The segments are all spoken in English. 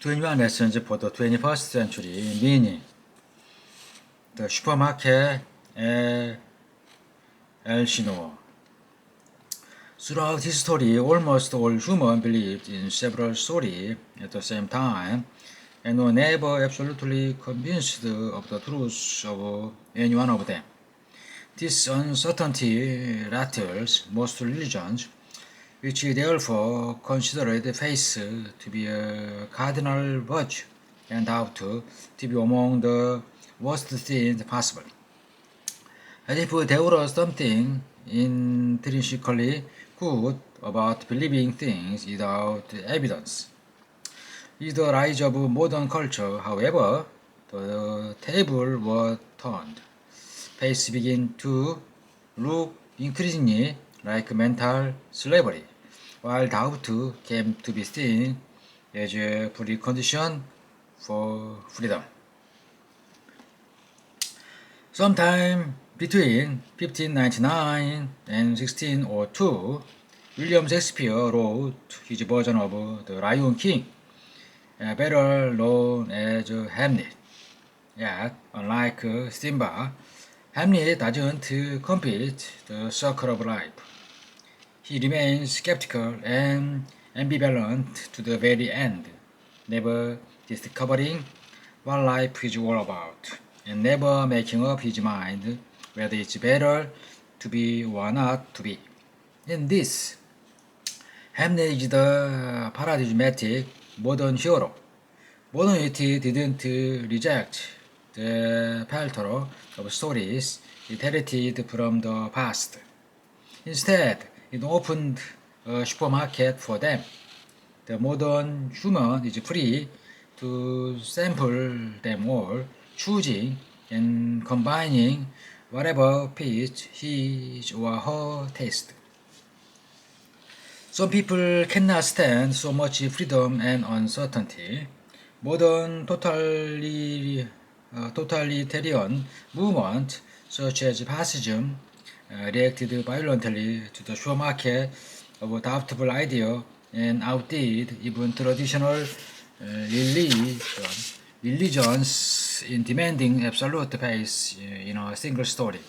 21 lessons for the 21st century, meaning the supermarket Elsinore. Throughout history, almost all humans believed in several stories at the same time and were never absolutely convinced of the truth of any one of them. This uncertainty rattles most religions, which therefore considered faith to be a cardinal virtue and doubt to be among the worst things possible. As if there was something intrinsically good about believing things without evidence. With the rise of modern culture, however, the table was turned. Faith began to look increasingly like mental slavery, while doubt came to be seen as a precondition for freedom. Sometime between 1599 and 1602, William Shakespeare wrote his version of The Lion King, better known as Hamlet. Yet, unlike Simba, Hamlet doesn't complete the circle of life. He remains skeptical and ambivalent to the very end, never discovering what life is all about, and never making up his mind whether it's better to be or not to be. In this, Hamlet is the paradigmatic modern hero. Modernity didn't reject the plethora of stories inherited from the past. Instead, it opened a supermarket for them. The modern human is free to sample them all, choosing and combining whatever fits his or her taste. Some people cannot stand so much freedom and uncertainty. Modern totalitarian movements such as fascism reacted violently to the supermarket of doubtful idea and outdid even traditional religions in demanding absolute faith in a single story.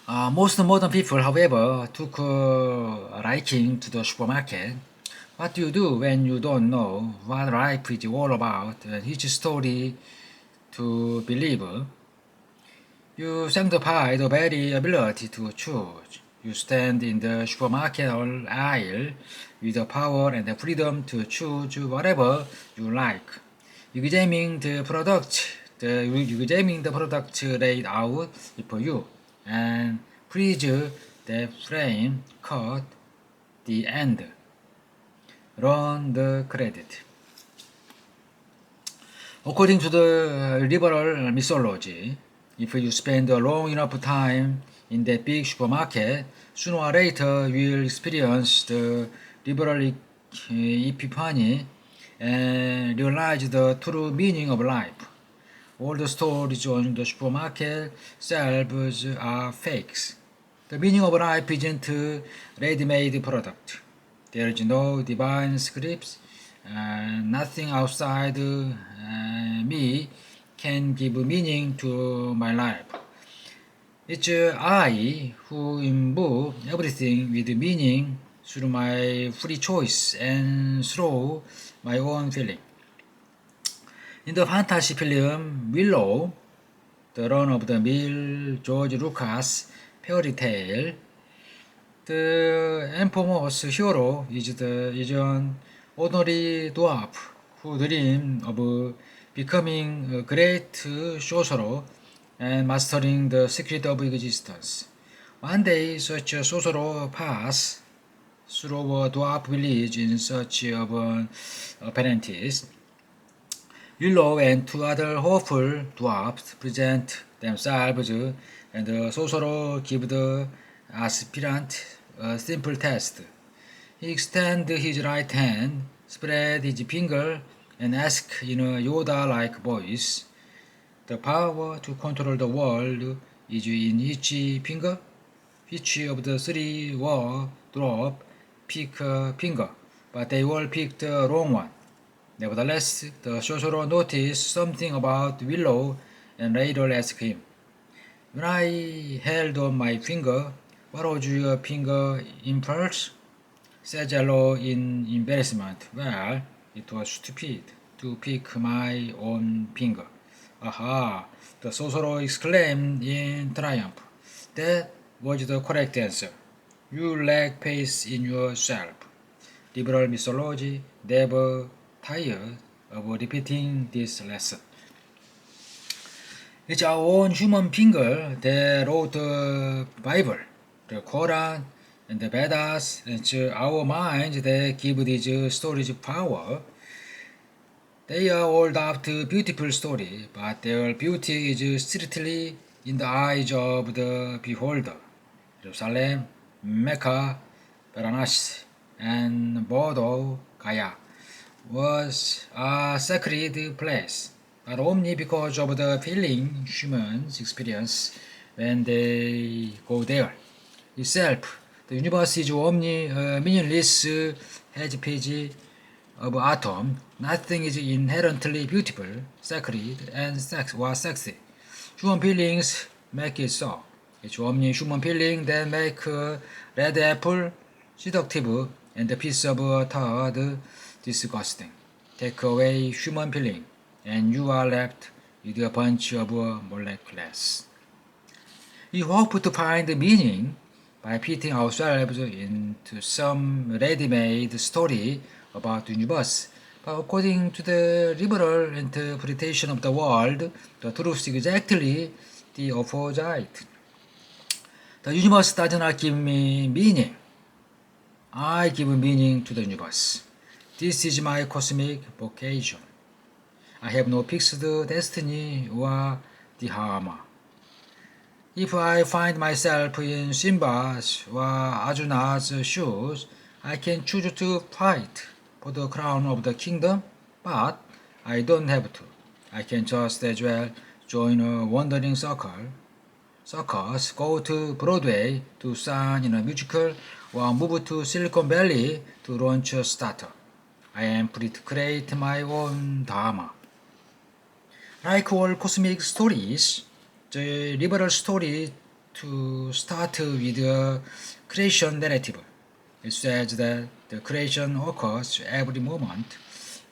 Most modern people, however, took a liking to the supermarket. What do you do when you don't know what life is all about and which story to believe? You sanctify the very ability to choose. You stand in the supermarket aisle with the power and the freedom to choose whatever you like. Examining the product laid out for you, and please the frame cut the end. Run the credit. According to the liberal mythology, if you spend a long enough time in that big supermarket, sooner or later you will experience the liberal epiphany and realize the true meaning of life. All the stories on the supermarket shelves are fakes. The meaning of life isn't a ready-made product. There is no divine scripts, nothing outside me can give meaning to my life. It's I who imbue everything with meaning through my free choice and through my own feeling. In the fantasy film Willow, the run-of-the-mill George Lucas fairy tale, the infamous hero is an ordinary dwarf who dreams of becoming a great sorcerer and mastering the secret of existence. One day, such a sorcerer passes through a dwarf village in search of an apprentice. Willow and two other hopeful dwarfs present themselves, and the sorcerer gives the aspirant a simple test. He extends his right hand, spreads his finger, and asks in a Yoda-like voice, "The power to control the world is in each finger? Which of the three were dwarfs pick a finger, but they all picked the wrong one. Nevertheless, the sorcerer noticed something about Willow and later asked him, "When I held on my finger, what was your finger impulse?" Said Jello in embarrassment. "Well, it was stupid to pick my own finger." "Aha!" the sorcerer exclaimed in triumph. "That was the correct answer. You lack faith in yourself." Liberal mythology never tired of repeating this lesson. It's our own human finger that wrote the Bible, the Quran, and the Vedas, and it's our minds that give these stories power. They are all daft, beautiful stories, but their beauty is strictly in the eyes of the beholder. Jerusalem, Mecca, Varanasi, and Bodh Gaya was a sacred place, but only because of the feeling humans experience when they go there. Itself, the universe is only a meaningless hedgepage of atom. Nothing is inherently beautiful, sacred, and sexy. Human feelings make it so. It's only human feeling that make red apple seductive and a piece of turd disgusting. Take away human feeling, and you are left with a bunch of molecules. We hope to find meaning by fitting ourselves into some ready-made story about the universe. But according to the liberal interpretation of the world, the truth is exactly the opposite. The universe does not give me meaning. I give meaning to the universe. This is my cosmic vocation. I have no fixed destiny or dharma. If I find myself in Simba's or Arjuna's shoes, I can choose to fight for the crown of the kingdom, but I don't have to. I can just as well join a wandering circus, go to Broadway to sing in a musical, or move to Silicon Valley to launch a startup. I am free to create my own dharma. Like all cosmic stories, the liberal story to start with a creation narrative. It says that the creation occurs every moment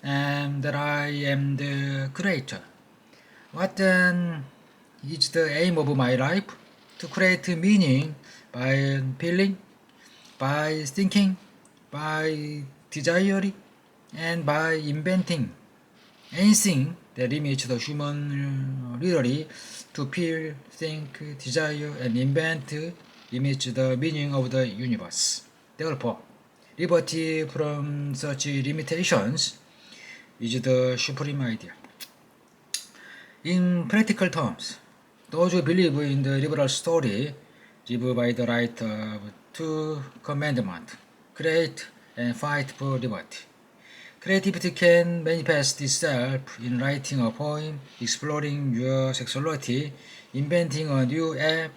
and that I am the creator. What then is the aim of my life? To create meaning by feeling, by thinking, by desiring, and by inventing. Anything that limits the human literally to feel, think, desire, and invent limits the meaning of the universe. Therefore, liberty from such limitations is the supreme idea. In practical terms, those who believe in the liberal story live by the right of two commandments: create and fight for liberty. Creativity can manifest itself in writing a poem, exploring your sexuality, inventing a new app,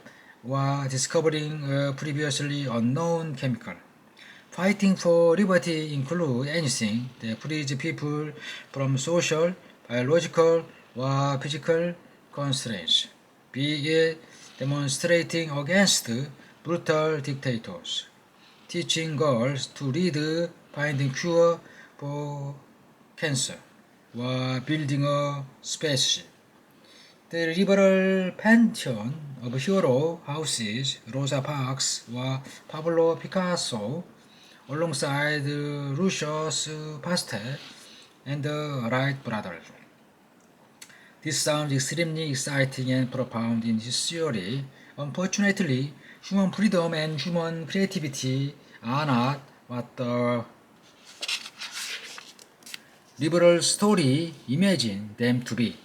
or discovering a previously unknown chemical. Fighting for liberty includes anything that frees people from social, biological, or physical constraints, be it demonstrating against brutal dictators, teaching girls to read, finding cure for cancer, or building a spaceship. The liberal pantheon of hero houses, Rosa Parks or Pablo Picasso, alongside Lucius Pastel and the Wright brothers. This sounds extremely exciting and profound in his theory. Unfortunately, human freedom and human creativity are not what the liberal story imagine them to be.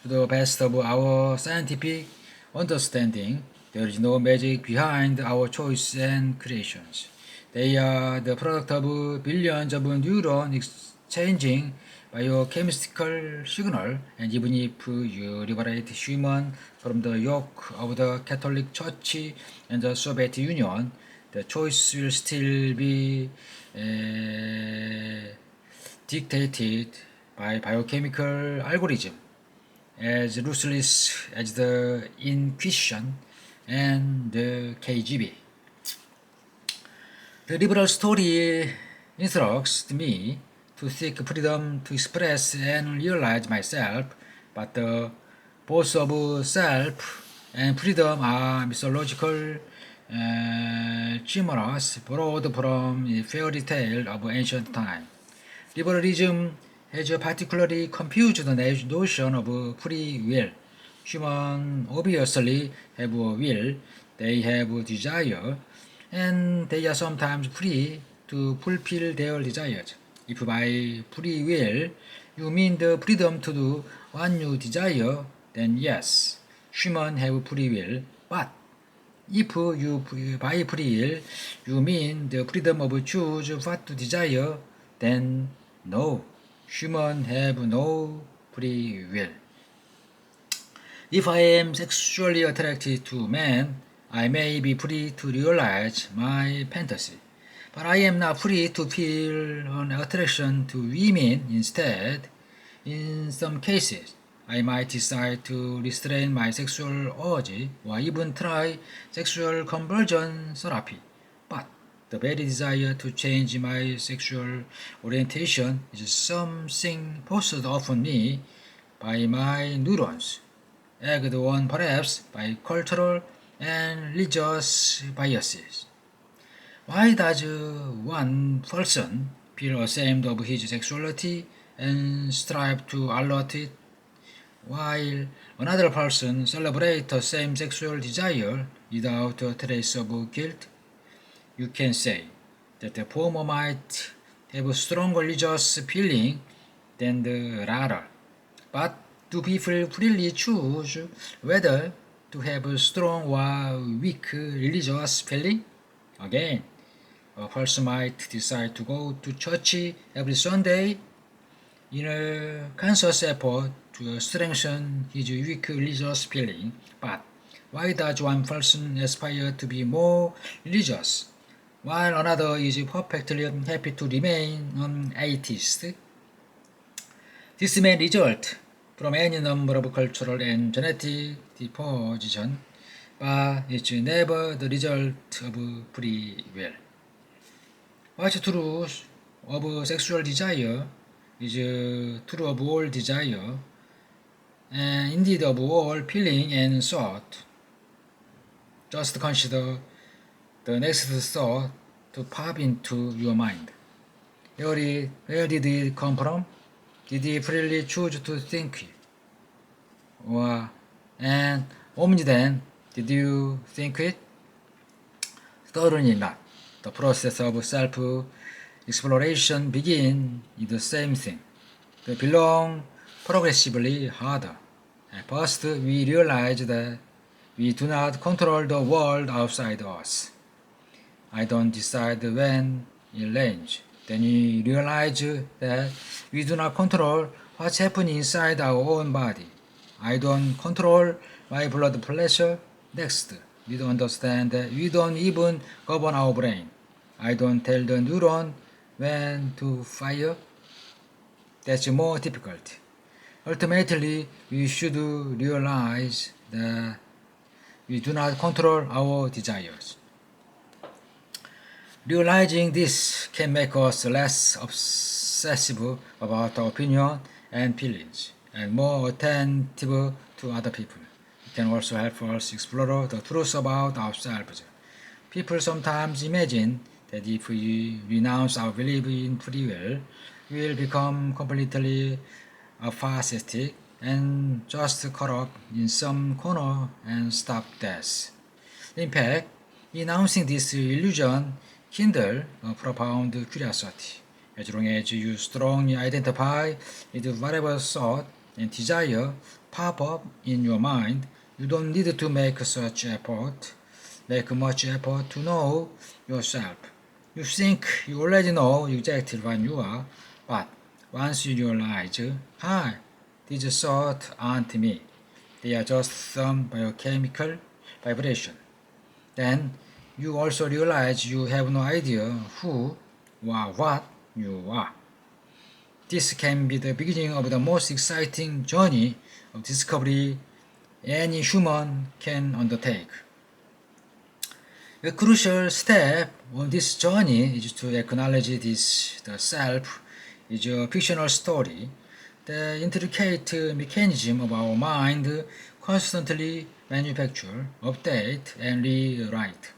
To the best of our scientific understanding, there is no magic behind our choices and creations. They are the product of billions of neurons exchanging biochemical signal, and even if you liberate humans from the yoke of the Catholic Church and the Soviet Union, the choice will still be dictated by biochemical algorithm, as ruthless as the Inquisition and the KGB. The liberal story instructs me to seek freedom to express and realize myself, but the both of self and freedom are mythological chimeras borrowed from a fairy tale of ancient time. Liberalism has particularly confused the notion of free will. Humans obviously have a will, they have desire, and they are sometimes free to fulfill their desires. If by free will you mean the freedom to do what you desire, then yes, humans have free will. But if you by free will you mean the freedom of choose what to desire, then no, humans have no free will. If I am sexually attracted to men, I may be free to realize my fantasy, but I am not free to feel an attraction to women instead. In some cases, I might decide to restrain my sexual urge or even try sexual conversion therapy. But the very desire to change my sexual orientation is something forced upon me by my neurons, egged on perhaps by cultural and religious biases. Why does one person feel ashamed of his sexuality and strive to alter it, while another person celebrates the same sexual desire without a trace of guilt? You can say that the former might have a stronger religious feeling than the latter. But do people freely choose whether to have a strong or weak religious feeling? Again, a person might decide to go to church every Sunday in a conscious effort to strengthen his weak religious feeling. But why does one person aspire to be more religious, while another is perfectly happy to remain an atheist? This may result from any number of cultural and genetic disposition, but it's never the result of free will. What's true of sexual desire is true of all desire, and indeed of all feeling and thought. Just consider the next thought to pop into your mind. Where did it come from? Did he freely choose to think it? And only then did you think it? Certainly not. The process of self-exploration begins with the same thing. They belong progressively harder. At first, we realize that we do not control the world outside us. I don't decide when it rains. Then we realize that we do not control what's happening inside our own body. I don't control my blood pressure. Next, we understand that we don't even govern our brain. I don't tell the neuron when to fire. That's more difficult. Ultimately, we should realize that we do not control our desires. Realizing this can make us less obsessive about our opinion and feelings, and more attentive to other people. It can also help us explore the truth about ourselves. People sometimes imagine that if we renounce our belief in free will, we will become completely apharistic and just caught up in some corner and stop death. In fact, renouncing this illusion kindles a profound curiosity. As long as you strongly identify with whatever thought and desire pop up in your mind, you don't need to make much effort to know yourself. You think you already know exactly what you are, but once you realize, hi, these thoughts aren't me. They are just some biochemical vibration. Then you also realize you have no idea who or what you are. This can be the beginning of the most exciting journey of discovery any human can undertake. A crucial step on this journey is to acknowledge the self is a fictional story. The intricate mechanism of our mind constantly manufacture, update, and rewrite.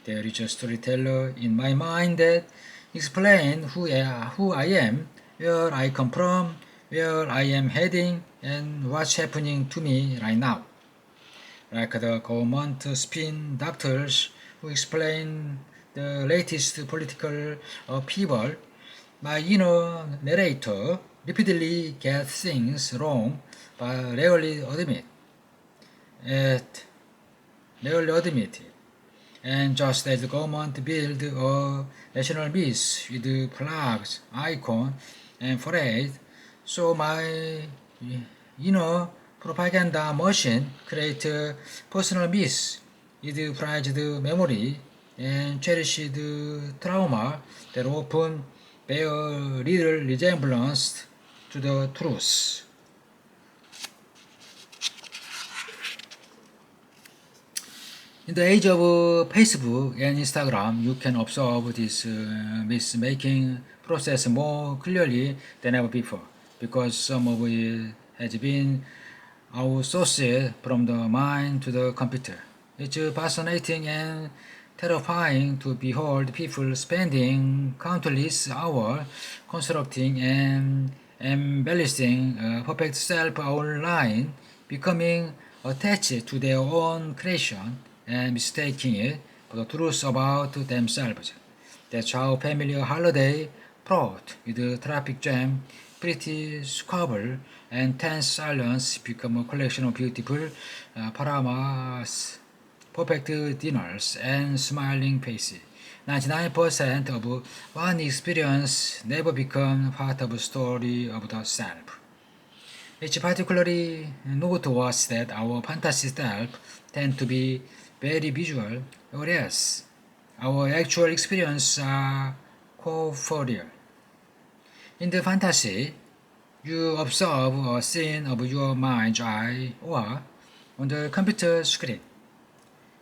There is a storyteller in my mind that explains who I am, where I come from, where I am heading, and what's happening to me right now. Like the government spin doctors who explain the latest political upheaval, my inner narrator repeatedly gets things wrong but rarely admit it. And just as the government build a national myth with flags, icon, and parade, so my propaganda machine create a personal myth with prized memory and cherished trauma that often bear little resemblance to the truth. In the age of Facebook and Instagram, you can observe this myth-making process more clearly than ever before, because some of it has been outsourced from the mind to the computer. It's fascinating and terrifying to behold people spending countless hours constructing and embellishing a perfect self online, becoming attached to their own creation and mistaking it for the truth about themselves. That's how familiar holiday plot with traffic jam, pretty squabble, and tense silence become a collection of beautiful panoramas, perfect dinners, and smiling faces. 99% of one experience never become part of a story of the self. It's particularly noteworthy that our fantasy self tend to be very visual, whereas our actual experience are corporeal. In the fantasy, you observe a scene of your mind's eye or on the computer screen.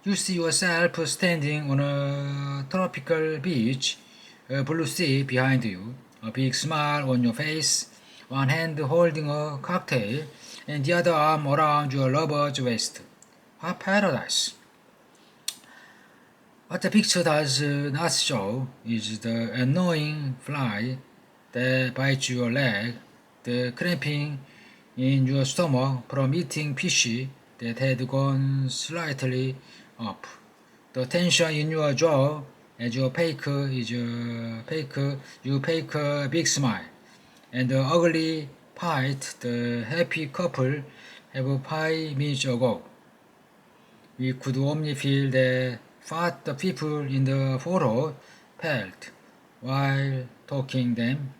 You see yourself standing on a tropical beach, a blue sea behind you, a big smile on your face, one hand holding a cocktail, and the other arm around your lover's waist. What paradise! What the picture does not show is the annoying fly that bites your leg, the cramping in your stomach from eating fishy that had gone slightly up, the tension in your jaw as you fake a big smile, and the ugly fight the happy couple have 5 minutes ago. We could only feel that what the people in the photo felt while talking them.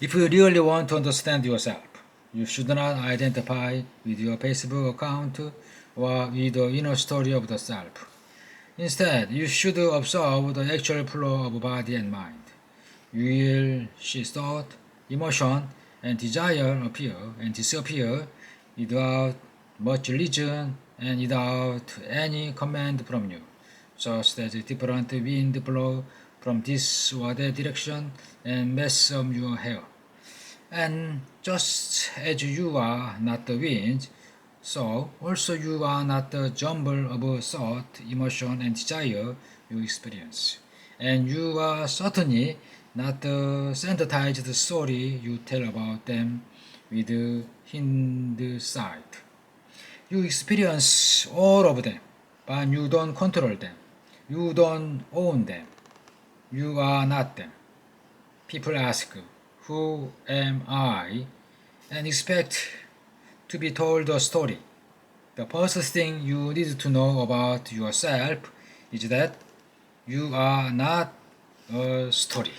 If you really want to understand yourself, you should not identify with your Facebook account or with the inner story of the self. Instead, you should observe the actual flow of body and mind. You will see thought, emotion, and desire appear and disappear without much reason and without any command from you, just as different wind blow from this or that direction and mess up your hair. And just as you are not the wind, so also you are not the jumble of thought, emotion, and desire you experience. And you are certainly not the synthesized story you tell about them with hindsight. You experience all of them, but you don't control them. You don't own them. You are not them. People ask, who am I? And expect to be told a story. The first thing you need to know about yourself is that you are not a story.